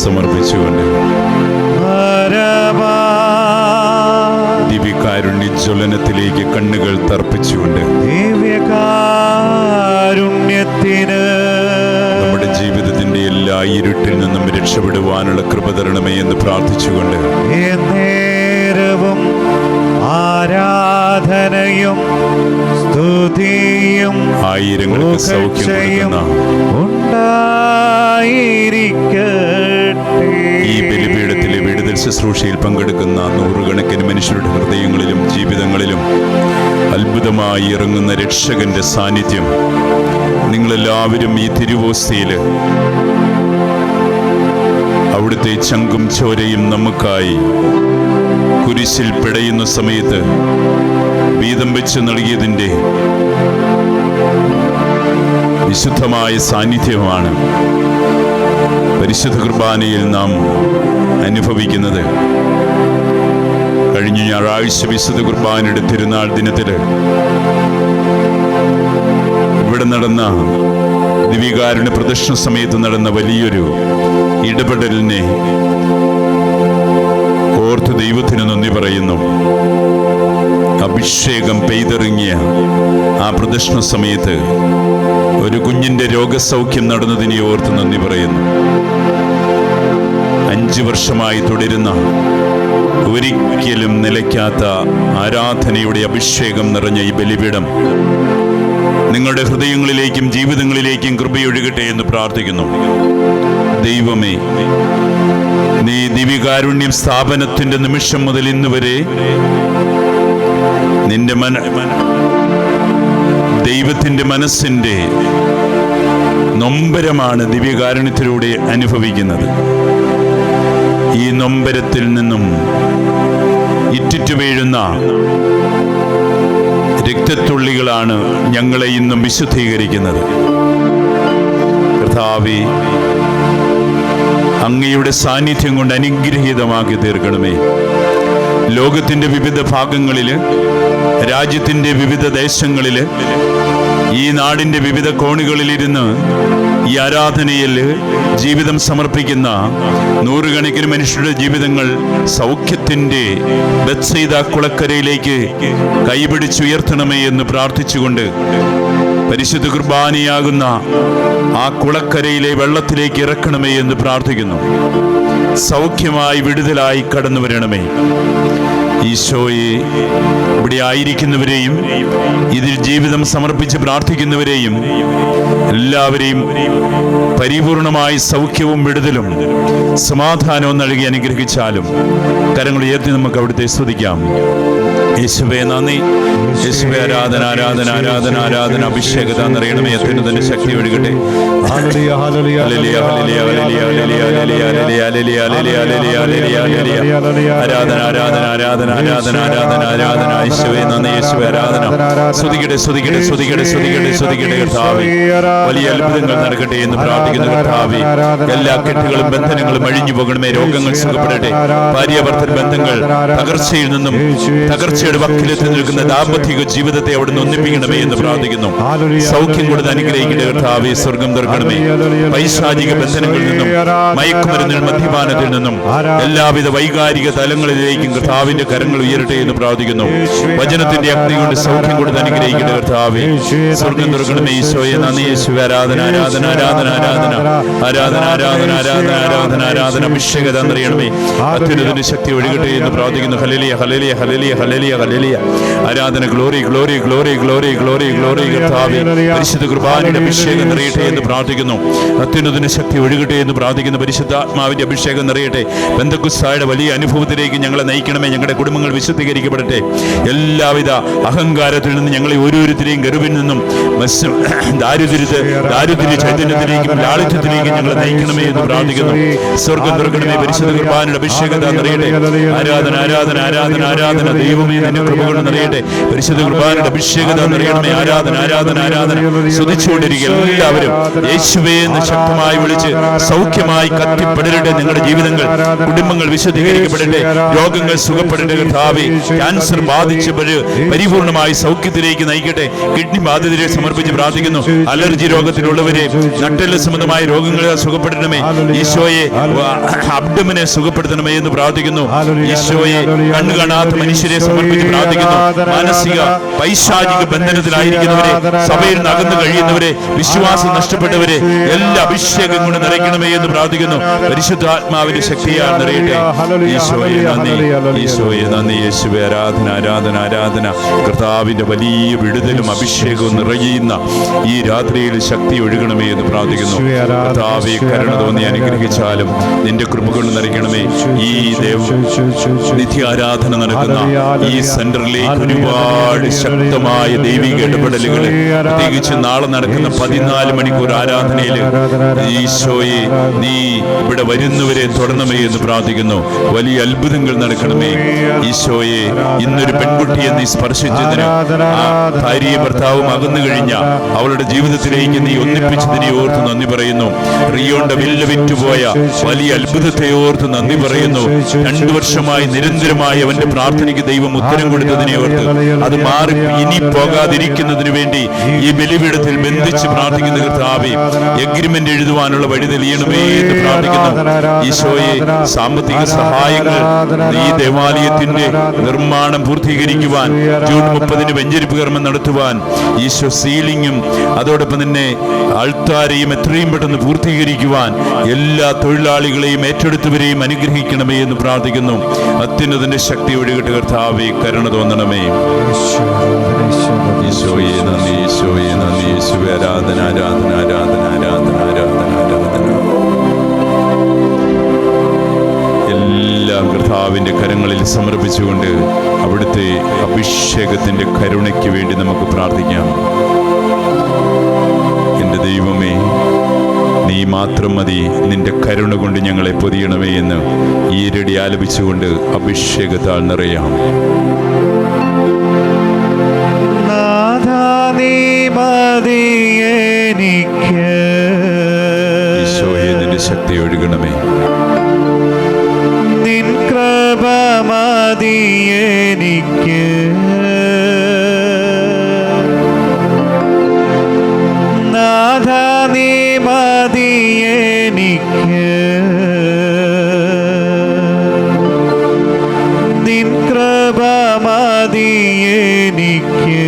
സമർപ്പിച്ചുകൊണ്ട് ദിവ്യകാരുണ്യ ജ്വലനത്തിലേക്ക് കണ്ണുകൾ തർപ്പിച്ചുകൊണ്ട് ദിവ്യകാരുണ്യത്തിന് നമ്മുടെ ജീവിതത്തിന്റെ എല്ലാ ഇരുട്ടിൽ നിന്നും രക്ഷപ്പെടുവാനുള്ള കൃപ തരണമേ എന്ന് പ്രാർത്ഥിച്ചുകൊണ്ട് നേരവും ആരാധനയും സ്തുതിയും ആയിരങ്ങൾക്ക് സൗഖ്യം ഉണ്ടായിരിക്കട്ടെ. ഈ ബലിപീഠത്തിലെ വിടുതൽ ശുശ്രൂഷയിൽ പങ്കെടുക്കുന്ന നൂറുകണക്കിന് മനുഷ്യരുടെ ഹൃദയങ്ങളിലും ജീവിതങ്ങളിലും അത്ഭുതമായി ഇറങ്ങുന്ന രക്ഷകന്റെ സാന്നിധ്യം നിങ്ങളെല്ലാവരും ഈ തിരുവോസ്തിയിൽ അവിടുത്തെ ചങ്കും ചോരയും നമുക്കായി കുരിശിൽ പിടയുന്ന സമയത്ത് വീതം വെച്ച് നൽകിയതിൻ്റെ വിശുദ്ധമായ സാന്നിധ്യമാണ് പരിശുദ്ധ കുർബാനയിൽ നാം അനുഭവിക്കുന്നത്. കഴിഞ്ഞ ഞായറാഴ്ച വിശുദ്ധ കുർബാനയുടെ തിരുനാൾ ദിനത്തിൽ ഇവിടെ നടന്ന ദിവ്യകാരുണ്യ പ്രദക്ഷിണ സമയത്ത് നടന്ന വലിയൊരു ഇടപെടലിനെ ഓർത്ത് ദൈവത്തിന് നന്ദി പറയുന്നു. അഭിഷേകം പെയ്തിറങ്ങിയ ആ പ്രദക്ഷിണ സമയത്ത് ഒരു കുഞ്ഞിന്റെ രോഗസൗഖ്യം നടന്നതിനെ ഓർത്ത് നന്ദി പറയുന്നു. 5 വർഷമായി തുടരുന്ന ഒരിക്കലും നിലയ്ക്കാത്ത ആരാധനയുടെ അഭിഷേകം നിറഞ്ഞ ഈ ബലിപീഠം നിങ്ങളുടെ ഹൃദയങ്ങളിലേക്കും ജീവിതങ്ങളിലേക്കും കൃപയൊഴുകട്ടെ എന്ന് പ്രാർത്ഥിക്കുന്നു. ദൈവമേ, നീ ദിവ്യകാരുണ്യം സ്ഥാപനത്തിന്റെ നിമിഷം മുതൽ ഇന്ന് വരെ നിന്റെ ദൈവത്തിന്റെ മനസ്സിന്റെ നൊമ്പരമാണ് ദിവ്യകാരുണ്യത്തിലൂടെ അനുഭവിക്കുന്നത്. ഈ നൊമ്പരത്തിൽ നിന്നും ഇറ്റിറ്റു വീഴുന്ന രക്തത്തുള്ളികളാണ് ഞങ്ങളെ ഇന്നും വിശുദ്ധീകരിക്കുന്നത്. കർത്താവേ, അങ്ങയുടെ സാന്നിധ്യം കൊണ്ട് അനുഗ്രഹീതമാക്കി തീർക്കണമേ. ലോകത്തിന്റെ വിവിധ ഭാഗങ്ങളില്, രാജ്യത്തിന്റെ വിവിധ ദേശങ്ങളില്, ഈ നാടിന്റെ വിവിധ കോണുകളിലിരുന്ന് ഈ ആരാധനയിൽ ജീവിതം സമർപ്പിക്കുന്ന നൂറുകണക്കിന് മനുഷ്യരുടെ ജീവിതങ്ങൾ സൗഖ്യത്തിന്റെ ബത്സയിദ കുളക്കരയിലേക്ക് കൈപിടിച്ചുയർത്തണമേ എന്ന് പ്രാർത്ഥിച്ചുകൊണ്ട് പരിശുദ്ധ കുർബാനയാകുന്ന ആ കുളക്കരയിലെ വെള്ളത്തിലേക്ക് ഇറക്കണമേ എന്ന് പ്രാർത്ഥിക്കുന്നു. സൗഖ്യമായി വിടുതലായി കടന്നു വരണമേ. ഈശോയെ, ഇവിടെ ആയിരിക്കുന്നവരെയും ഇതിൽ ജീവിതം സമർപ്പിച്ച് പ്രാർത്ഥിക്കുന്നവരെയും എല്ലാവരെയും പരിപൂർണമായി സൗഖ്യവും വിടുതലും സമാധാനവും നൽകി അനുഗ്രഹിച്ചാലും കരങ്ങൾ ഉയർത്തി നമുക്ക് അവിടുത്തെ സ്തുതിക്കാം. യേശുവേ നന്ദി, യേശുവേ ആരാധന, ആരാധന, ആരാധന, ആരാധന. അഭിഷേകത നിറയണമേ, അത്യുന്നതന്റെ ശക്തി ഒഴുകട്ടെ. ആരാധന, ആരാധന, ആരാധന, ആരാധന, ആരാധന, ആരാധന. യേശുവേ നന്ദി, യേശുവേ ആരാധന. സ്തുതിക്കട്ടെ, സ്തുതിക്കട്ടെ, സ്തുതിക്കട്ടെ, സ്തുതിക്കട്ടെ, സ്തുതിക്കട്ടെ. കർത്താവേ, വലിയ അത്ഭുതങ്ങൾ നടക്കട്ടെ എന്ന് പ്രാർത്ഥിക്കുന്നു. കർത്താവേ, എല്ലാ കെട്ടുകളും ബന്ധനങ്ങളും അഴിഞ്ഞു പോകണമേ. രോഗങ്ങൾ സുഖപ്പെടട്ടെ. ഭാര്യാഭർത്തൃ ബന്ധങ്ങൾ തകർച്ചയിൽ നിന്നും തകർച്ചയുടെ വക്കിലെത്തി നിൽക്കുന്ന ദാമ്പത്തിക ജീവിതത്തെ അവിടുന്ന് ഒന്നിപ്പിക്കണമേ എന്ന് പ്രാർത്ഥിക്കുന്നു. സൗഖ്യം കൊടുത്ത് അനുഗ്രഹിക്കട്ടെ കർത്താവേ. സ്വർഗം തുറക്കണമേ. പൈശാചിക ബന്ധനങ്ങളിൽ നിന്നും, മയക്കുമരുന്നിൽ, മദ്യപാനത്തിൽ നിന്നും എല്ലാവിധ വൈകാരിക തലങ്ങളിലേക്കും കർത്താവിന്റെ കരങ്ങൾ ഉയരട്ടെ എന്ന് പ്രാർത്ഥിക്കുന്നു. വചനത്തിന്റെ അഗ്നി കൊണ്ട് സൗഖ്യം കൊടുത്ത് അനുഗ്രഹിക്കട്ടെ കർത്താവേ. സ്വർഗം തുറക്കണമേ. ഈശോയെ നന്ദി, യേശുവേ ആരാധന, ആരാധന, ആരാധന, ആരാധന, ആരാധന, ആരാധന, ആരാധന, ആരാധന, ആരാധന. അഭിഷേകത നിറയണമേ, അത്യുന്നതന്റെ ശക്തി ഒഴുകട്ടെ എന്ന് പ്രാർത്ഥിക്കുന്നു. Hallelujah, hallelujah, hallelujah, hallelujah, hallelujah. ആരാധന. Glory, glory, glory, glory, glory, glory. കർത്താവേ, പരിശുദ്ധ കുർബാനയുടെ അഭിഷേകം നിറയട്ടെ എന്ന് പ്രാർത്ഥിക്കുന്നു. അത്യുന്നതന്റെ ശക്തി ഒഴുകട്ടെ എന്ന് പ്രാർത്ഥിക്കുന്നു. പരിശുദ്ധാത്മാവിന്റെ അഭിഷേകം നിറയട്ടെ. പെന്തക്കുസ്തായുടെ വലിയ അനുഭവത്തിലേക്ക് ഞങ്ങളെ നയിക്കണമേ. ഞങ്ങളുടെ കുടുംബങ്ങൾ വിശുദ്ധീകരിക്കപ്പെടട്ടെ. എല്ലാവിധ അഹങ്കാരത്തിൽ നിന്ന് ഞങ്ങളെ ഓരോരുത്തരെയും ഗർവിൽ നിന്നും ദാരിദ്ര്യ ചൈതന്യത്തിലേക്കും ലാളിത്യത്തിലേക്കും ഞങ്ങളെ നയിക്കണമേ എന്ന് പ്രാർത്ഥിക്കുന്നു. സ്വർഗം തുറക്കണമേ. പരിശുദ്ധ കുർബാനയുടെ അഭിഷേകത നിറയട്ടെ. ആരാധന, ആരാധന, ആരാധന, ആരാധന. ദൈവമേ, നിന്റെ കൃപ കൊണ്ട് നിറയട്ടെ. പരിശുദ്ധ കുർബാനയുടെ അഭിഷേകത നിറയണമേ. ആരാധന, ആരാധന, ആരാധന. സ്തുതിച്ചുകൊണ്ടിരിക്കുക എല്ലാവരും. യേശുവേ എന്ന് ശക്തമായി വിളിച്ച് സൗഖ്യമായി കത്തിപ്പെടട്ടെ നിങ്ങളുടെ ജീവിതങ്ങൾ. കുടുംബങ്ങൾ വിശുദ്ധീകരിക്കപ്പെടട്ടെ. രോഗങ്ങൾ സുഖപ്പെടട്ടെ. നയിക്കട്ടെ കർത്താവേ. ക്യാൻസർ ബാധിച്ചവര് പരിപൂർണമായി സൗഖ്യത്തിലേക്ക് നയിക്കട്ടെ. കിഡ്നി ബാധിതരെ സമർപ്പിച്ച് പ്രാർത്ഥിക്കുന്നു. അലർജി രോഗത്തിലുള്ളവരെ, നട്ടെല്ല് സംബന്ധമായ രോഗങ്ങളെ സുഖപ്പെടുത്തണമേ ഈശോയെ. അബ്ഡമിനെ സുഖപ്പെടുത്തണമേ എന്ന് പ്രാർത്ഥിക്കുന്നു ഈശോയെ. കണ്ണു കാണാത്ത മനുഷ്യരെ സമർപ്പിച്ച് പ്രാർത്ഥിക്കുന്നു. മാനസിക പൈശാചിക ബന്ധനത്തിലായിരിക്കുന്നവരെ, സഭയിൽ നിന്ന് അകന്നു കഴിയുന്നവരെ, വിശ്വാസം നഷ്ടപ്പെട്ടവരെ എല്ലാ അഭിഷേകം കൊണ്ട് നിറയ്ക്കണമേ എന്ന് പ്രാർത്ഥിക്കുന്നു. പരിശുദ്ധാത്മാവിന്റെ ശക്തിയാൽ നിറയട്ടെ. ഈശോയെ നന്ദി, ഈശോയെ നന്ദി. യേശുവേ ആരാധന, ആരാധന, ആരാധന. കർത്താവിന്റെ വലിയ വിടുതലും അഭിഷേകവും നിറയുന്ന ഈ രാത്രിയിൽ ശക്തി ഒഴുകണമേ എന്ന് പ്രാർത്ഥിക്കുന്നു. കർത്താവേ, കരുണ തോന്നി അനുഗ്രഹിച്ചാലും നിന്റെ കൃപ കൊണ്ട് നിറയ്ക്കണമേ. ഈ നിത്യാരാധന നടക്കുന്ന ഈ സെന്ററിലേക്ക് ഒരുപാട് ശക്തമായ ദൈവിക ഇടപെടലുകൾ, പ്രത്യേകിച്ച് നാളെ നടക്കുന്ന 14 മണിക്കൂർ ആരാധനയിൽ ഈശോയെ നീ ഇവിടെ വരുന്നവരെ തൊടണമേ എന്ന് പ്രാർത്ഥിക്കുന്നു. വലിയ അത്ഭുതങ്ങൾ നടക്കണമേ ഈശോയെ. ഇന്നൊരു പെൺകുട്ടിയെ നീ സ്പർശിച്ചതിന്, ഭാര്യയും ഭർത്താവും അകന്നു കഴിഞ്ഞ അവളുടെ ജീവിതത്തിലേക്ക് നീ ഒന്നിപ്പിച്ചതിനെ ഓർത്ത് നന്ദി പറയുന്നു. റിയോന്റെ വില്ല വിറ്റുപോയ വലിയ അത്ഭുതത്തെ ഓർത്ത് നന്ദി പറയുന്നു. 2 വർഷമായി നിരന്തരമായി അവന്റെ പ്രാർത്ഥനയ്ക്ക് ദൈവം ഉത്തരം കൊടുത്തതിനെ ഓർത്ത് അത് മാറി ഇനി പോകാതിരിക്കുന്നതിന് വേണ്ടി ഈ ബലിപീഠത്തിൽ ബന്ധിച്ച് പ്രാർത്ഥിക്കുന്ന കർത്താവേ, എഗ്രിമെന്റ് എഴുതുവാനുള്ള വഴി തെളിയണമേ എന്ന് പ്രാർത്ഥിക്കുന്നു ഈശോയെ. സാമ്പത്തിക സഹായങ്ങൾ ഈ ദേവാലയത്തിന്റെ നിർമ്മാണം പൂർത്തീകരിക്കുവാൻ, ജൂൺ 30-ന് വെഞ്ചരിപ്പ് കർമ്മം നടത്തുവാൻ, ഈശോ സീലിംഗും അതോടൊപ്പം തന്നെ അൾത്താരയും എത്രയും പെട്ടെന്ന് പൂർത്തീകരിക്കുവാൻ എല്ലാ തൊഴിലാളികളെയും ഏറ്റെടുത്തവരെയും അനുഗ്രഹിക്കണമേ എന്ന് പ്രാർത്ഥിക്കുന്നു. അത്യുന്നതന്റെ ശക്തി ഒഴുകട്ടെ കർത്താവേ, കരുണ തോന്നണമേ. ഈശോയെ നന്ദി, ഈശോയെ നന്ദി. യേശുവേ ആരാധന, ആരാധന, ആരാധന, ആരാധന, ആരാധന, ആരാധന. എല്ലാം കർത്താവിന്റെ കരങ്ങളിൽ സമർപ്പിച്ചുകൊണ്ട് അവിടുത്തെ അഭിഷേകത്തിന്റെ കരുണയ്ക്ക് വേണ്ടി നമുക്ക് പ്രാർത്ഥിക്കാം. എൻ്റെ ദൈവമേ, നീ മാത്രം മതി, നിന്റെ കരുണ കൊണ്ട് ഞങ്ങളെ പൊതിയണമേ എന്ന് ഈരടി ആലപിച്ചുകൊണ്ട് അഭിഷേകത്താൽ നിറയാം. ഈശോയെ നിന്റെ ശക്തി ഒഴുകണമേ. നിൻ കൃപ മതി എനിക്ക്, നാഥ നീ മതി എനിക്ക്. നിൻ കൃപ മതി എനിക്ക്,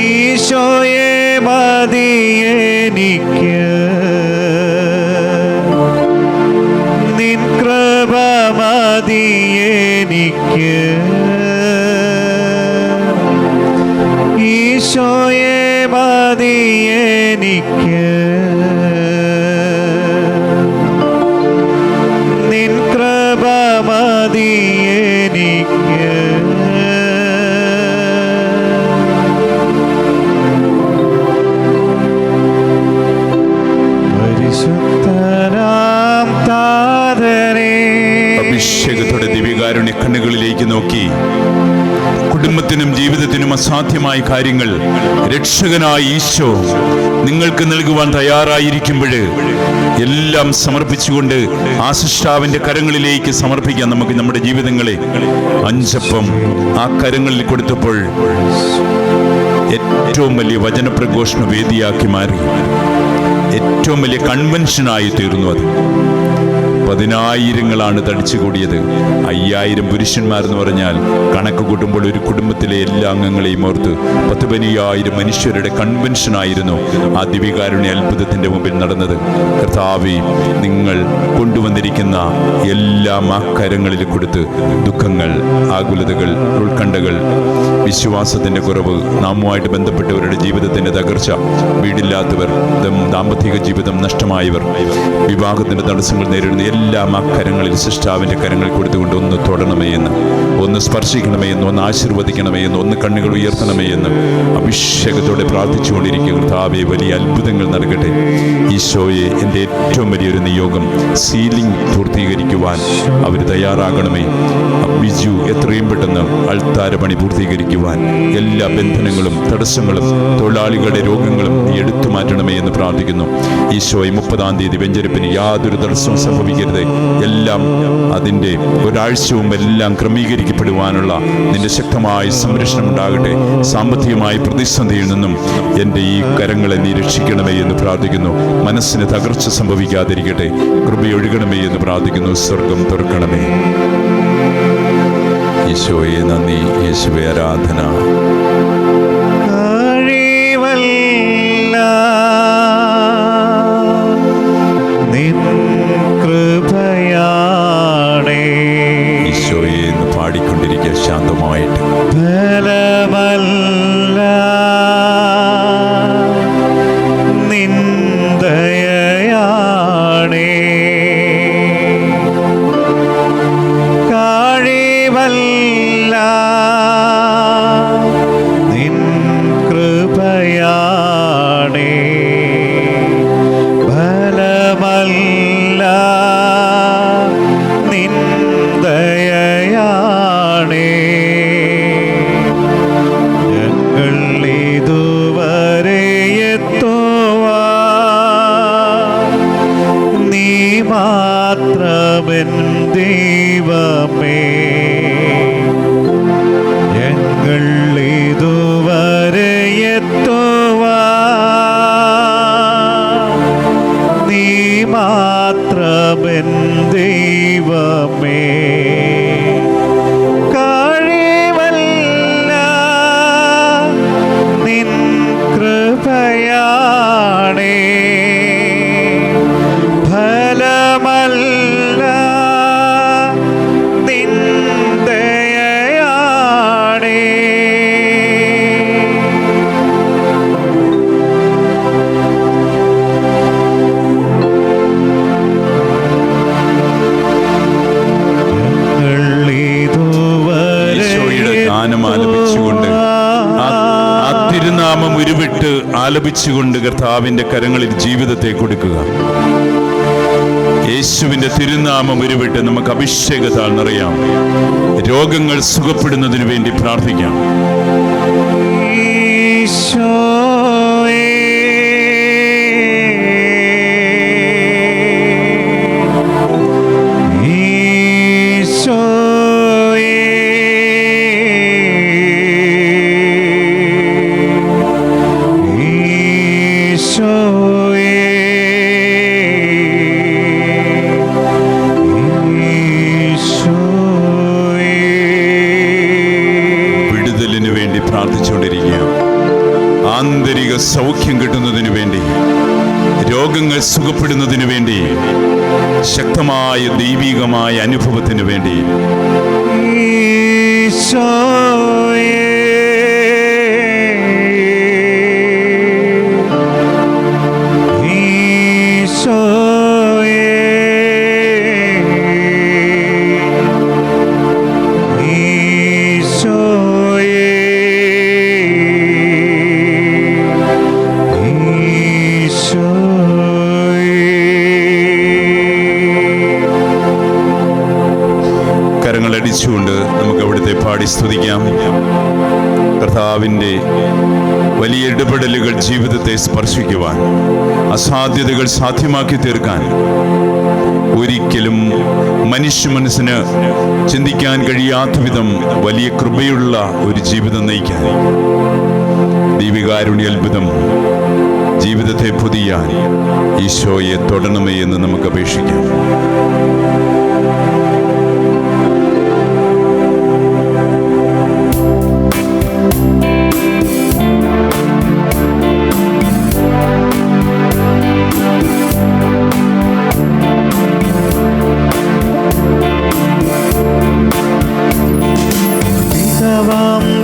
ഈശോയെ മതി എനിക്ക്. നിൻ കൃപ മതി എനിക്ക്, ഈശോയെ മതി എനിക്ക്. നിൻ കൃപ മതി എനിക്ക്. പരിശുദ്ധനാം താതനേ, അഭിഷേകത്തോടെ ദിവ്യകാരുണ്യ കണ്ണുകളിലേക്ക് നോക്കി കുടുംബത്തിനും ജീവിതത്തിനും അസാധ്യമായ കാര്യങ്ങൾ രക്ഷകനായ ഈശോ നിങ്ങൾക്ക് നൽകുവാൻ തയ്യാറായിരിക്കുമ്പോൾ എല്ലാം സമർപ്പിച്ചുകൊണ്ട് ആ സൃഷ്ടാവിന്റെ കരങ്ങളിലേക്ക് സമർപ്പിക്കാം. നമുക്ക് നമ്മുടെ ജീവിതങ്ങളെ 5 അപ്പം ആ കരങ്ങളിൽ കൊടുത്തപ്പോൾ ഏറ്റവും വലിയ വചനപ്രഘോഷണ വേദിയാക്കി മാറി. ഏറ്റവും വലിയ കൺവെൻഷനായി തീർന്നു. അത് 10,000 തടിച്ചുകൂടിയത്. 5000 പുരുഷന്മാരെന്ന് പറഞ്ഞാൽ കണക്ക് കൂട്ടുമ്പോൾ ഒരു കുടുംബത്തിലെ എല്ലാ അംഗങ്ങളെയും ഓർത്ത് 10,000 മനുഷ്യരുടെ കൺവെൻഷനായിരുന്നു ആ ദിവ്യകാരുണ്യ അത്ഭുതത്തിന്റെ മുമ്പിൽ നടന്നത്. കർത്താവേ, നിങ്ങൾ കൊണ്ടുവന്നിരിക്കുന്ന എല്ലാം ആ കരങ്ങളിൽ കൊടുത്ത് ദുഃഖങ്ങൾ, ആകുലതകൾ, ഉത്കണ്ഠകൾ, വിശ്വാസത്തിന്റെ കുറവ്, നാമുമായിട്ട് ബന്ധപ്പെട്ടവരുടെ ജീവിതത്തിന്റെ തകർച്ച, വീടില്ലാത്തവർ, ദാമ്പത്തിക ജീവിതം നഷ്ടമായവർ, വിവാഹത്തിന്റെ തടസ്സങ്ങൾ നേരിടുന്ന എല്ലാം ആ കരങ്ങളിൽ, സൃഷ്ടാവിൻ്റെ കരങ്ങളിൽ കൊടുത്തുകൊണ്ട് ഒന്ന് തൊടണമേ എന്ന്, ഒന്ന് സ്പർശിക്കണമേ എന്ന്, ഒന്ന് ആശീർവദിക്കണമേ എന്ന്, ഒന്ന് കണ്ണുകൾ ഉയർത്തണമേ എന്ന് അഭിഷേകത്തോടെ പ്രാർത്ഥിച്ചുകൊണ്ടിരിക്കുക. കർത്താവേ, വലിയ അത്ഭുതങ്ങൾ നടക്കട്ടെ. ഈശോയെ, എൻ്റെ ഏറ്റവും വലിയൊരു നിയോഗം സീലിംഗ് പൂർത്തീകരിക്കുവാൻ അവർ തയ്യാറാകണമേ. ബിജു എത്രയും പെട്ടെന്ന് അൾത്താരപണി പൂർത്തീകരിക്കുവാൻ എല്ലാ ബന്ധനങ്ങളും തടസ്സങ്ങളും തൊഴിലാളികളുടെ രോഗങ്ങളും നീ എടുത്തു മാറ്റണമേ എന്ന് പ്രാർത്ഥിക്കുന്നു. ഈശോയെ, 30-ാം തീയതി വെഞ്ചരിപ്പിന് യാതൊരു തടസ്സവും സംഭവിക്കരുത്. എല്ലാം അതിൻ്റെ ഒരാഴ്ച മുമ്പ് എല്ലാം ക്രമീകരിക്കപ്പെടുവാനുള്ള നിന്റെ ശക്തമായ സംരക്ഷണം ഉണ്ടാകട്ടെ. സാമ്പത്തികമായ പ്രതിസന്ധിയിൽ നിന്നും എൻ്റെ ഈ കരങ്ങളെ നീ രക്ഷിക്കണമേ എന്ന് പ്രാർത്ഥിക്കുന്നു. മനസ്സിന് തകർച്ച സംഭവിക്കാതിരിക്കട്ടെ. കൃപയൊഴുകണമേ എന്ന് പ്രാർത്ഥിക്കുന്നു. സ്വർഗം തുറക്കണമേ. ഈശോയെ നന്ദി, യേശുവേ ആരാധന. ഈശോയെ എന്ന് പാടിക്കൊണ്ടിരിക്കുക ശാന്തമായിട്ട്. ബലമല്ല നിന്ദയാണേ, കഴിവല്ല നിൻ കൃപയാണേ, ബലമല്ല നിന്ദയാണേ. ഞങ്ങൾ ഇതുവരെ എത്തുവാൻ നീ മാത്രമെൻ ദൈവമേ. ഞങ്ങൾ ഇതുവരെ എത്തുവാൻ നീ മാത്രമെൻ ദൈവമേ. കഴിവല്ല നിൻ കൃപയാണേ, ഫലമല്ല നിൻ ദയയാണേ. ഈശോയുടെ ഗാനം ആലപിച്ചുകൊണ്ട്, ആ തിരുനാമം ഉരുവിട്ട് ആലപിച്ചുകൊണ്ട് കർത്താവിൻ്റെ കരങ്ങളിൽ ജീവിതത്തെ കൊടുക്കുക. യേശുവിൻ്റെ തിരുനാമം ഉരുവിട്ട് നമുക്ക് അഭിഷേകത്താൽ നിറയാം. രോഗങ്ങൾ സുഖപ്പെടുന്നതിന് വേണ്ടി പ്രാർത്ഥിക്കാം. വിടുതലിന് വേണ്ടി പ്രാർത്ഥിച്ചുകൊണ്ടിരിക്കുക. ആന്തരിക സൗഖ്യം കിട്ടുന്നതിന് വേണ്ടി, രോഗങ്ങൾ സുഖപ്പെടുന്നതിന് വേണ്ടി, ശക്തമായ ദൈവികമായ അനുഭവത്തിന് വേണ്ടി. കരങ്ങളടിച്ചുകൊണ്ട് നമുക്ക് അവിടുത്തെ പാടി സ്തുതിക്കാം. കർത്താവിൻ്റെ വലിയ ഇടപെടലുകൾ ജീവിതത്തെ സ്പർശിക്കുവാൻ, അസാധ്യതകൾ സാധ്യമാക്കി തീർക്കാൻ, ഒരിക്കലും മനുഷ്യ മനസ്സിന് ചിന്തിക്കാൻ കഴിയാത്ത വിധം വലിയ കൃപയുള്ള ഒരു ജീവിതം നയിക്കാൻ, ദൈവികാരുണ്യ അത്ഭുതം ജീവിതത്തെ പൊതിയാൻ ഈശോയെ തൊടണമേ എന്ന് നമുക്ക് അപേക്ഷിക്കാം.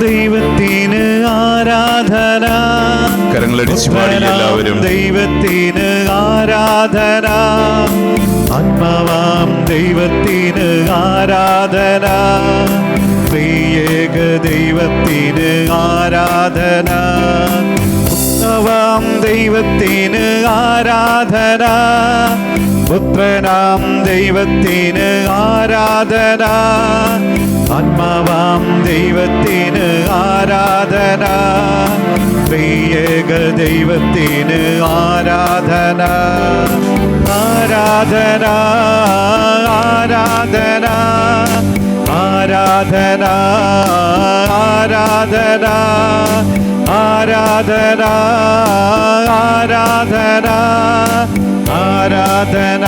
ദൈവത്തിന് ആരാധന. കരങ്ങളടിച്ചു പാടി എല്ലാവരും. ദൈവത്തിന് ആരാധന, ആത്മാവാം ദൈവത്തിന് ആരാധന, ത്രിയേക ദൈവത്തിന് ആരാധന. പുത്രനാം ദൈവത്തിന് ആരാധന, പുത്രനാം ദൈവത്തിന് ആരാധന. ആത്മാവാം ദൈവത്തിന് ആരാധന, ത്രിയേക ദൈവത്തിന് ആരാധന. ആരാധന ആരാധന ആരാധന ആരാധന ആരാധന ആരാധന ആരാധന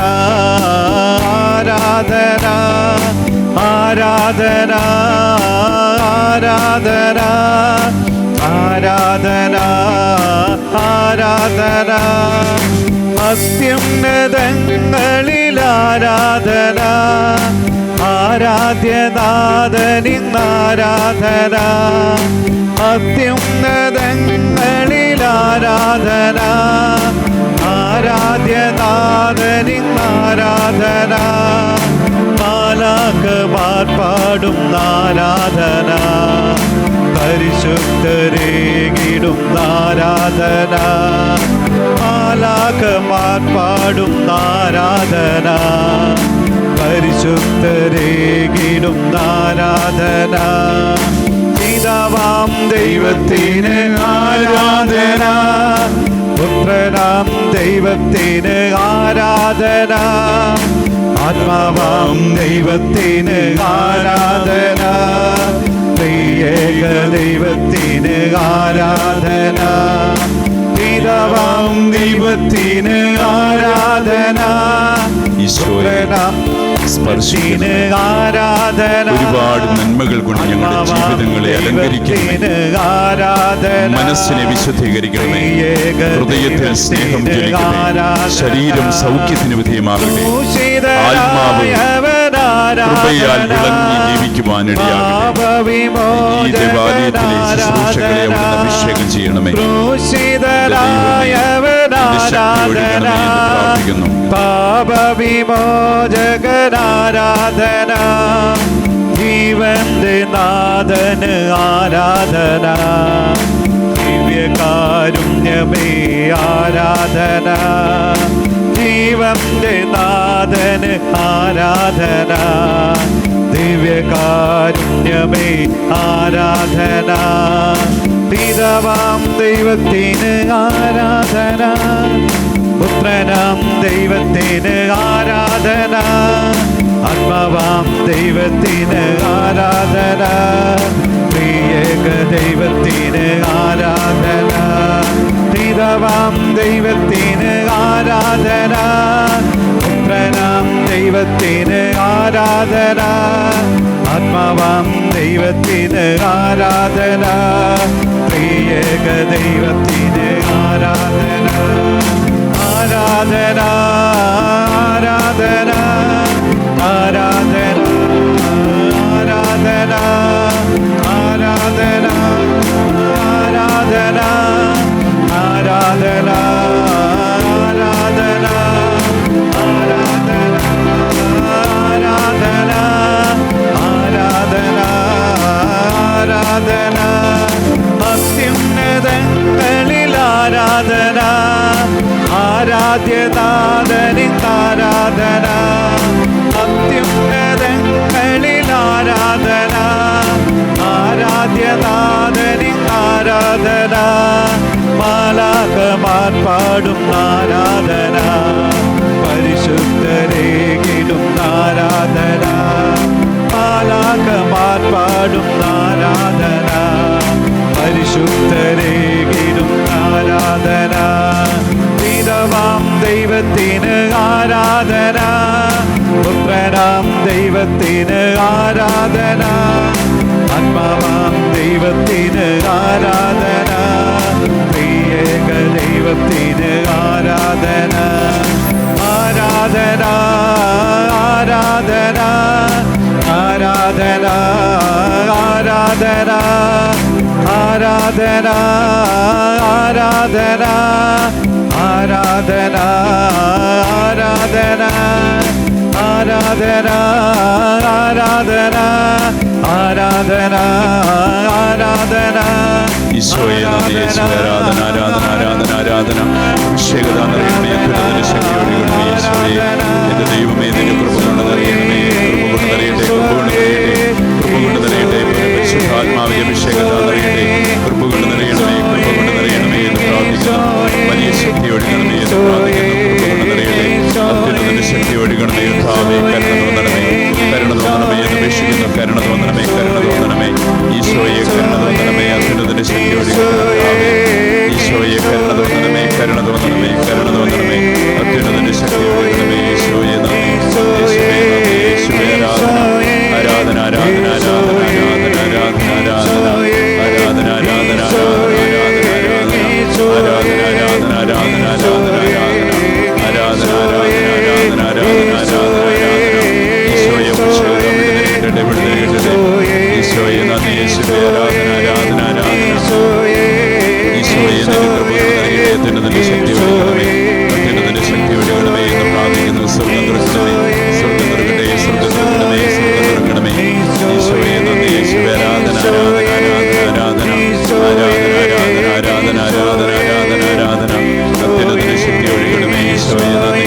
ആരാധന ആരാധന ആരാധന ആരാധന. അത്യുന്നതങ്ങളിൽ ആരാധന, ആരാധ്യനാഥനിന്നാരാധന. അത്യുന്നതങ്ങളിൽ ആരാധന, ആരാധ്യനാഥനിന്നാരാധന. മാലാഖമാർ പാടും ആരാധന, പരിശുദ്ധരേകിടും ആരാധന. മാലാഖമാർ പാടും ആരാധന, പരിശുദ്ധരേകിടും ആരാധന. പിതാവാം ദൈവത്തിന് ആരാധന, പുത്രനാം ദൈവത്തിന് ആരാധന. ആത്മാവാം ദൈവത്തിന് ആരാധന, ത്രിയേക ദൈവത്തിന് ആരാധന. പിതാവാം ദൈവത്തിന് ആരാധന, ഈശോനാം സ്പർശിന് ആരാധന. ഒരുപാട് നന്മകൾ കൊണ്ട് ഞങ്ങളുടെ ജീവിതങ്ങളെ അലങ്കരിക്കണമേ. മനസ്സിനെ വിശുദ്ധീകരിക്കണമേ. ഹൃദയത്തിൽ സ്നേഹം ജ്വലിക്കട്ടെ. ശരീരം സൗഖ്യത്തിന് വിധേയമാകട്ടെ. ആത്മാവ് കൃപയാൽ വിളങ്ങി ജീവിക്കുവാനിടയാകട്ടെ. ഈ ദേവാലയത്തിലെ ശുശ്രൂഷകളെ അവിടുന്ന് അഭിഷേകം ചെയ്യണമേ. പ്രാർത്ഥിക്കുന്നു. പാപവിമോചകനാരാധന, ജീവന്റെ നാഥന് ആരാധന. ദിവ്യകാരുണ്യമേ ആരാധന, ജീവന്റെ നാഥന് ആരാധന. ദിവ്യകാരുണ്യമേ ആരാധന. പിതാവാം ദൈവത്തിന് ആരാധന, പുത്രനാം ദൈവത്തിന് ആരാധന. ആത്മാവാം ദൈവത്തിന് ആരാധന, ത്രിയേക ദൈവത്തിന് ആരാധന. പിതാവാം ദൈവത്തിന് ആരാധന, പുത്രനാം ദൈവത്തിന് ആരാധന. ആത്മാവാം ദൈവത്തിന് ആരാധന, ത്രിയേക ദൈവത്തിന് ആരാധന. ആരാധന ആരാധന ആരാധന ആരാധന ആരാധന ആരാധന ആരാധന ആരാധന ആരാധന ആരാധന ആരാധന ആരാധന. അത്യുന്നതങ്ങളിൽ ആരാധന, ആരാധ്യനാഥനിന്നാരാധന. അത്യുന്നതങ്ങളിൽ ആരാധന, ആരാധ്യനാഥനിന്നാരാധന. മാലാഖമാർ പാടും ആരാധന, പരിശുദ്ധരേകിടും ആരാധന. മാലാഖമാർ പാടും ആരാധന, പരിശുദ്ധരേകിടും ആരാധന. പിതാവാം ദൈവത്തിന് ആരാധന, പുത്രനാം ദൈവത്തിന് ആരാധന. ആത്മാവാം ദൈവത്തിന് ആരാധന, ത്രിയേക ദൈവത്തിന് ആരാധന. ആരാധന ആരാധന ആരാധന ആരാധന ആരാധന ആരാധന ആരാധന ആരാധന ആരാധന ആരാധന ആരാധന ആരാധന ഈശോയെ നന്ദി യേശുവേ ആരാധന ആരാധന ആരാധന ആരാധന അഭിഷേകത നിറയണമേ അത്യുന്നതന്റെ ശക്തിയോടെ കൊണ്ടേ ഈശോയെ എന്റെ ദൈവമേ നിന്റെ കൃപ കൊണ്ട് നിറയണമേ കൃപ കൊണ്ട് നിറയട്ടെ കൃപ കൊണ്ട് നിറയട്ടെ കൃപ കൊണ്ട് നിറയട്ടെ പരിശുദ്ധാത്മാവിന്റെ അഭിഷേകത നിറയട്ടെ കൃപ കൊണ്ട് നിറയണമേ കൃപ കൊണ്ട് നിറയണമേ എന്ന് പ്രാർത്ഥിക്കുന്നു വലിയ ശക്തി ഒഴുകണമേ എന്ന് പ്രാർത്ഥിക്കുന്നു കൃപ കൊണ്ട് നിറയട്ടെ അത്യുന്നതന്റെ ശക്തി ഒഴുകണമേ യഥാവേ കരുണ തോന്നണമേ കരുണ തോന്നണമേ എന്ന് അപേക്ഷിക്കുന്നു കരുണ തോന്നണമേ കരുണ തോന്നണമേ ഈശോയെ കരുണ തോന്നണമേ അത്യുന്നതന്റെ ശക്തി ഒഴുകണമേ ഈശോയെ കരുണ തോന്നണമേ കരുണ തോന്നണമേ കരുണ തോന്നണമേ അത്യുന്നതന്റെ ശക്തി ഒഴുകണമേ ഈശോയെ നന്ദി യേശുവേ നന്ദി യേശുവേ ആരാധന ആരാധന ആരാധന ആരാധന ആരാധന ആരാധന ആരാധന ആരാധന ആരാധന ആരാധന ആരാധന ആരാധന ആരാധന ഈശോയെ നന്ദി യേശുവേ ആരാധന ആരാധന ആരാധന ഈശോയെ നിന്റെ ശക്തി ഒഴുകണമേ അത്യുന്നതന്റെ ശക്തി ഒഴുകണമേ എന്ന് പ്രാർത്ഥിക്കുന്നു സ്വർഗം തുറക്കണമേ സ്വർഗം തുറക്കട്ടെ സ്വർഗം തുറക്കണമേ സ്വർഗം തുറക്കണമേ ഈശോയെ നന്ദി യേശുവേ ആരാധന ആരാധന ആരാധന ആരാധന ആരാധന ആരാധന ആരാധന ആരാധന ആരാധന അത്യുന്നതന്റെ ശക്തി ഒഴുകണമേ ഈശോയെ നന്ദി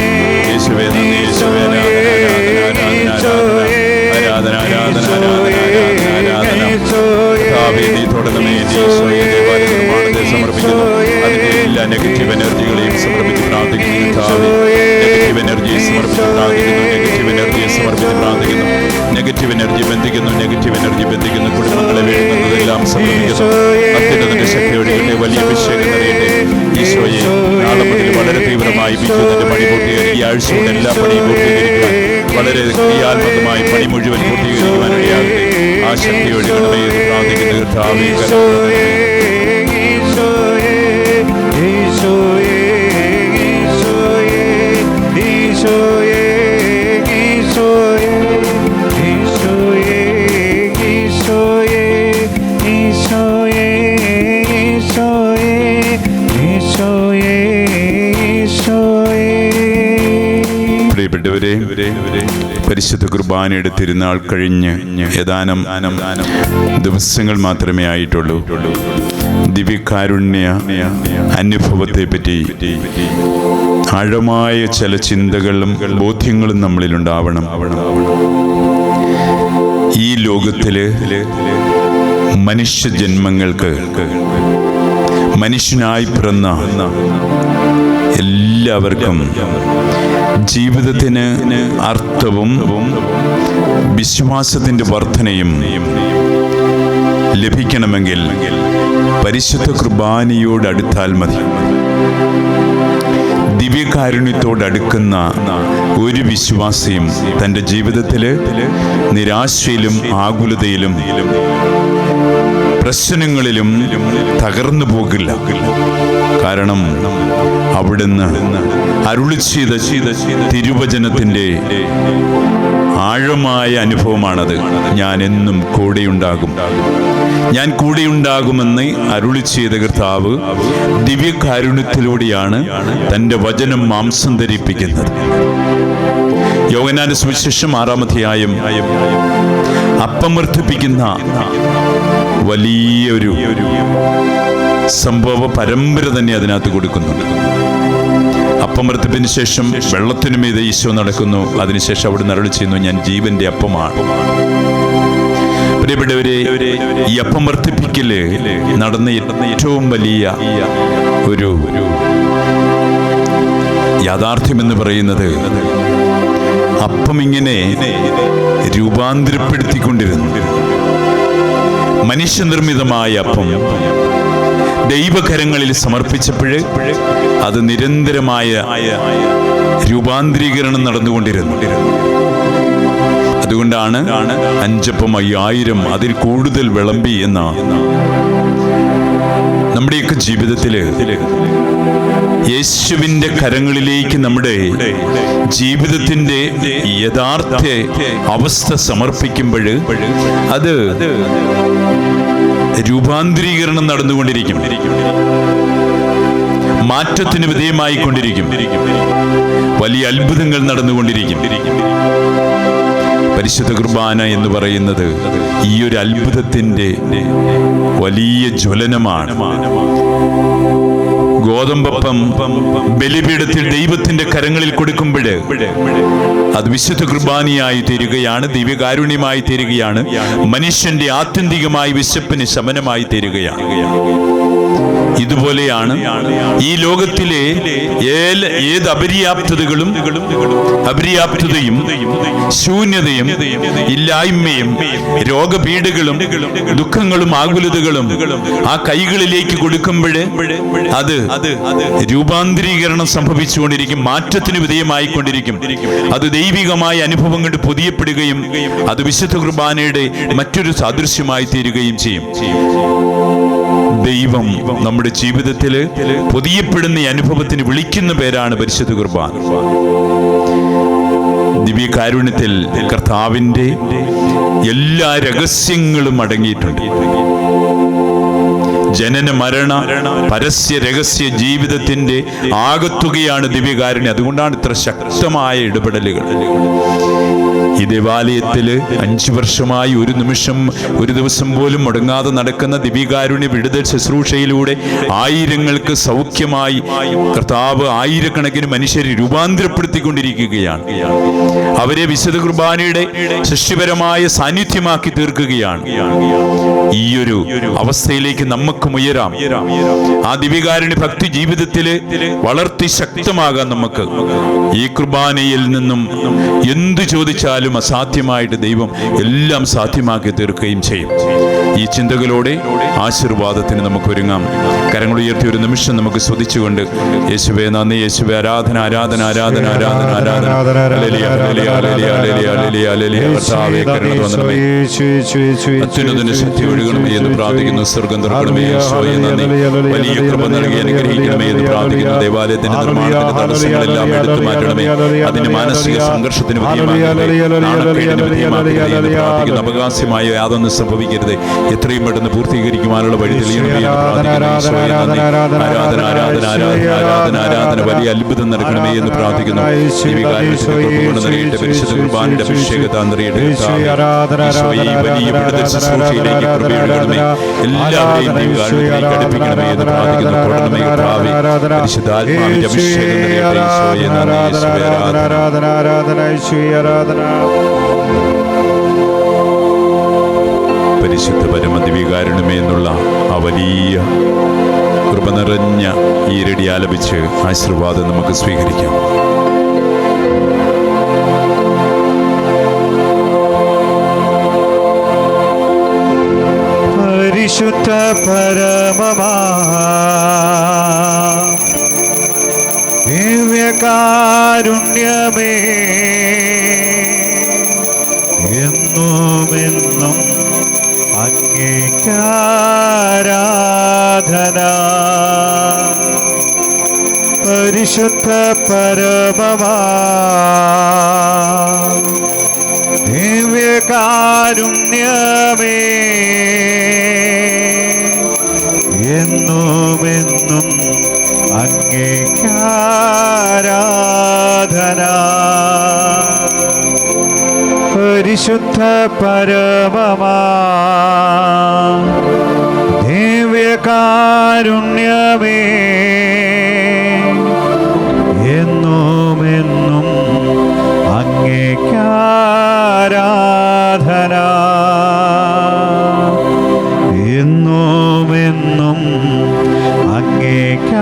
യേശുവേ നന്ദി യേശുവേ ആരാധന ആരാധന ആരാധന നീ തുടങ്ങമേ ഈശോയെ ദേവാലയ നിർമ്മാണത്തെ സമർപ്പിക്കുന്നു അതിന്റെ എല്ലാ നെഗറ്റീവ് എനർജികളെയും സമർപ്പിച്ച് പ്രാർത്ഥിക്കുന്നു നെഗറ്റീവ് എനർജിയെ സമർപ്പിച്ച് പ്രാർത്ഥിക്കുന്നു നെഗറ്റീവ് എനർജിയെ സമർപ്പിച്ച് പ്രാർത്ഥിക്കുന്നു നെഗറ്റീവ് എനർജി ബന്ധിക്കുന്നു നെഗറ്റീവ് എനർജി ബന്ധിക്കുന്നു കുടുംബങ്ങളെ വീഴുന്നതെല്ലാം സമർപ്പിക്കുന്നു അത്യുന്നതന്റെ ശക്തി ഒഴുകട്ടെ വലിയ അഭിഷേകം നിറയട്ടെ ഈശോയെ നാളെ മുതൽ വളരെ തീവ്രമായി വിദ്യുത്തിന്റെ പണി പൂർത്തീകരിക്കുക ഈ ആഴ്ച കൊണ്ട് എല്ലാ പണിയും പൂർത്തീകരിക്കുവാൻ വളരെ ക്രിയാത്മകമായി പണി മുഴുവൻ പൂർത്തീകരിക്കുവാൻ ഇടയാകട്ടെ ആ ശക്തി ഒഴുകണമേ എന്ന് പ്രാർത്ഥിക്കുന്ന കർത്താവേ പരിശുദ്ധ കുർബാനയുടെ തിരുനാൾ കഴിഞ്ഞ് ഏതാനും ദിവസങ്ങൾ മാത്രമേ ആയിട്ടുള്ളൂ. ദിവ്യകാരുണ്യ അനുഭവത്തെ പറ്റി ആഴമായ ചില ചിന്തകളും ബോധ്യങ്ങളും നമ്മളിലുണ്ടാവണം. ഈ ലോകത്തില് മനുഷ്യജന്മങ്ങൾക്ക് മനുഷ്യനായി പിറന്ന എല്ലാവർക്കും ജീവിതത്തിന് അർത്ഥവും വിശ്വാസത്തിൻ്റെ വർധനയും ലഭിക്കണമെങ്കിൽ പരിശുദ്ധ കുർബാനയോടടുത്താൽ മതി. ദിവ്യകാരുണ്യത്തോടടുക്കുന്ന ഒരു വിശ്വാസിയും തൻ്റെ ജീവിതത്തിൽ നിരാശയിലും ആകുലതയിലും പ്രശ്നങ്ങളിലും തകർന്നു പോകില്ല. കാരണം അവിടുന്ന് അരുളി ചെയ്ത തിരുവചനത്തിൻ്റെ ആഴമായ അനുഭവമാണത്. ഞാൻ എന്നും കൂടെയുണ്ടാകും, ഞാൻ കൂടെയുണ്ടാകുമെന്ന് അരുളി ചെയ്ത കർത്താവ് ദിവ്യകാരുണ്യത്തിലൂടെയാണ് തൻ്റെ വചനം മാംസം ധരിപ്പിക്കുന്നത്. യോഹന്നാന്റെ സുവിശേഷം 6-ാം അധ്യായം അപ്പം വർദ്ധിപ്പിക്കുന്ന വലിയൊരു സംഭവ പരമ്പര തന്നെ അതിനകത്ത് കൊടുക്കുന്നുണ്ട്. അപ്പം വർദ്ധിപ്പിന് ശേഷം വെള്ളത്തിനു മീതെ ഈശോ നടക്കുന്നു. അതിനുശേഷം അവിടെ അരുളി ചെയ്യുന്നു, ഞാൻ ജീവന്റെ അപ്പമാണ്. പ്രിയപ്പെട്ടവരെ, ഈ അപ്പം വർദ്ധിപ്പിക്കല് നടന്ന ഏറ്റവും വലിയ ഒരു യാഥാർത്ഥ്യമെന്ന് പറയുന്നത് അപ്പം ഇങ്ങനെ രൂപാന്തരപ്പെടുത്തിക്കൊണ്ടിരുന്നു. മനുഷ്യനിർമ്മിതമായ അപ്പം ദൈവകരങ്ങളിൽ സമർപ്പിച്ചപ്പോഴ് അത് നിരന്തരമായ രൂപാന്തരീകരണം നടന്നുകൊണ്ടിരുന്നു. അതുകൊണ്ടാണ് 5 അപ്പം 5000 അതിൽ കൂടുതൽ വിളമ്പി എന്ന നമ്മുടെയൊക്കെ ജീവിതത്തില് യേശുവിൻ്റെ കരങ്ങളിലേക്ക് നമ്മുടെ ജീവിതത്തിൻ്റെ യഥാർത്ഥ അവസ്ഥ സമർപ്പിക്കുമ്പോൾ അത് രൂപാന്തരീകരണം നടന്നുകൊണ്ടിരിക്കും. മാറ്റത്തിന് വിധേയമായി കൊണ്ടിരിക്കും. വലിയ അത്ഭുതങ്ങൾ നടന്നുകൊണ്ടിരിക്കും. പരിശുദ്ധ കുർബാന എന്ന് പറയുന്നത് ഈ ഒരു അത്ഭുതത്തിന്റെ വലിയ ജ്വലനമാണ്. ഗോതമ്പപ്പം ബലിപീഠത്തിൽ ദൈവത്തിന്റെ കരങ്ങളിൽ കൊടുക്കുമ്പോൾ അത് വിശുദ്ധ കുർബാനയായി തീരുകയാണ്, ദിവ്യകാരുണ്യമായി തീരുകയാണ്, മനുഷ്യന്റെ ആത്യന്തികമായ വിശപ്പിന് ശമനമായി തീരുകയാണ്. ഇതുപോലെയാണ് ഈ ലോകത്തിലെ ഏത് അപര്യാപ്തതയും ശൂന്യതയും ഇല്ലായ്മയും രോഗപീഠകളും ദുഃഖങ്ങളും ആകുലതകളും ആ കൈകളിലേക്ക് കൊടുക്കുമ്പോൾ അത് രൂപാന്തരീകരണം സംഭവിച്ചുകൊണ്ടിരിക്കും, മാറ്റത്തിന് വിധേയമായിക്കൊണ്ടിരിക്കും. അത് ദൈവികമായ അനുഭവം കൊണ്ട് പൊതിയപ്പെടുകയും അത് വിശുദ്ധ കുർബാനയുടെ മറ്റൊരു സാദൃശ്യമായി തീരുകയും ചെയ്യും. ദൈവം നമ്മുടെ ജീവിതത്തിൽ പൊതിയപ്പെടുന്ന ഈ അനുഭവത്തിന് വിളിക്കുന്ന പേരാണ് പരിശുദ്ധ കുർബാന. ദിവ്യകാരുണ്യത്തിൽ കർത്താവിന്റെ എല്ലാ രഹസ്യങ്ങളും അടങ്ങിയിട്ടുണ്ട്. ജനന മരണ പരസ്യ രഹസ്യ ജീവിതത്തിന്റെ ആകത്തുകയാണ് ദിവ്യകാരുണ്യം. അതുകൊണ്ടാണ് ഇത്ര ശക്തമായ ഇടപെടലുകൾ. ഈ ദേവാലയത്തില് 5 വർഷമായി ഒരു ദിവസം പോലും മുടങ്ങാതെ നടക്കുന്ന ദിവ്യകാരുണ്യ വിടുതൽ ശുശ്രൂഷയിലൂടെ ആയിരങ്ങൾക്ക് സൗഖ്യമായി കർത്താവ് ആയിരക്കണക്കിന് മനുഷ്യരെ രൂപാന്തരപ്പെടുത്തിക്കൊണ്ടിരിക്കുകയാണ്. അവരെ വിശുദ്ധ കുർബാനയുടെ സൃഷ്ടിപരമായ സാന്നിധ്യമാക്കി തീർക്കുകയാണ്. ഈയൊരു അവസ്ഥയിലേക്ക് നമുക്കും ഉയരാം. ആ ദിവ്യകാരുണ്യ ഭക്തി ജീവിതത്തില് വളർത്തി ശക്തമാകാൻ നമുക്ക് ഈ കുർബാനയിൽ നിന്നും എന്തു ചോദിച്ചാലും അസാധ്യമായിട്ട് ദൈവം എല്ലാം സാധ്യമാക്കി തീർക്കുകയും ചെയ്യും. ഈ ചിന്തകളോടെ ആശീർവാദത്തിന് നമുക്ക് ഒരുങ്ങാം. കരങ്ങൾ ഉയർത്തി ഒരു നിമിഷം നമുക്ക് സ്തുതിച്ചുകൊണ്ട് യേശുവേ നന്ദി, യേശുവേ ആരാധന, ആരാധന, ആരാധന, ആരാധന, ആരാധന. Hallelujah, hallelujah, hallelujah, hallelujah, hallelujah, hallelujah. കർത്താവേ കരുണ തോന്നണമേ, അത്യുന്നതന്റെ ശക്തി ഒഴുകണമേ എന്ന് പ്രാർത്ഥിക്കുന്നു. സ്വർഗ്ഗം തുറക്കണമേ, യേശുവേ നന്ദി. വലിയ കൃപ നൽകി അനുഗ്രഹിക്കണമേ എന്ന് പ്രാർത്ഥിക്കുന്നു. ദേവാലയത്തിന്റെ നിർമ്മാണത്തിന്റെ തടസ്സങ്ങളെല്ലാം എടുത്തു മാറ്റണമേ. അതിന് മാനസിക സംഘർഷത്തിന് പ്രാർത്ഥിക്കുന്നു. അവകാശമായ യാതൊന്നും സംഭവിക്കരുത്. എത്രയും പെട്ടെന്ന് പൂർത്തീകരിക്കുവാനുള്ള വഴി തെളിയണമേ. ആരാധന, ആരാധന, ആരാധന, ആരാധന, ആരാധന. വലിയ അത്ഭുതം നടക്കണമേ എന്ന് പ്രാർത്ഥിക്കുന്നു. പരിശുദ്ധ കുർബാനയുടെ അഭിഷേകത്താൽ നിറയട്ടെ. വലിയ വിടുതൽ ശുശ്രൂഷയിലേക്ക് കൃപയൊഴുകണമേ. എല്ലാവരെയും ദൈവകാരുണ്യത്തിലേക്ക് അടുപ്പിക്കണമേ എന്ന് പ്രാർത്ഥിക്കുന്നു. തുടരണമേ കർത്താവേ. പരിശുദ്ധാത്മാവിന്റെ അഭിഷേകം നിറയട്ടെ. ഈശോയെ നന്ദി, യേശുവേ ആരാധന. പരിശുദ്ധ പരമദിവ്യകാരുണ്യമേ എന്നുള്ള ആ വലിയ കൃപ നിറഞ്ഞ ഈരടി ആലപിച്ച് ആശീർവാദം നമുക്ക് സ്വീകരിക്കാം. പരിശുദ്ധ പരമമാ ദിവ്യകാരുണ്യമേ, എന്നുമെന്നും അങ്ങേക്കാരാധന. പരിശുദ്ധ പരമമാ ദിവ്യകാരുണ്യമേ, എന്നുമെന്നും അങ്ങേക്കാരാധന. പരിശുദ്ധ പരമമാ ദിവ്യകാരുണ്യമേ, എന്നുമെന്നും അങ്ങേക്കാരാധന. എന്നുമെന്നും അങ്ങേക്കാരാധന.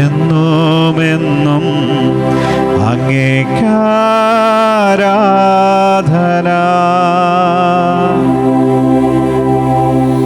എന്നുമെന്നും അങ്ങേക്കാരാധന.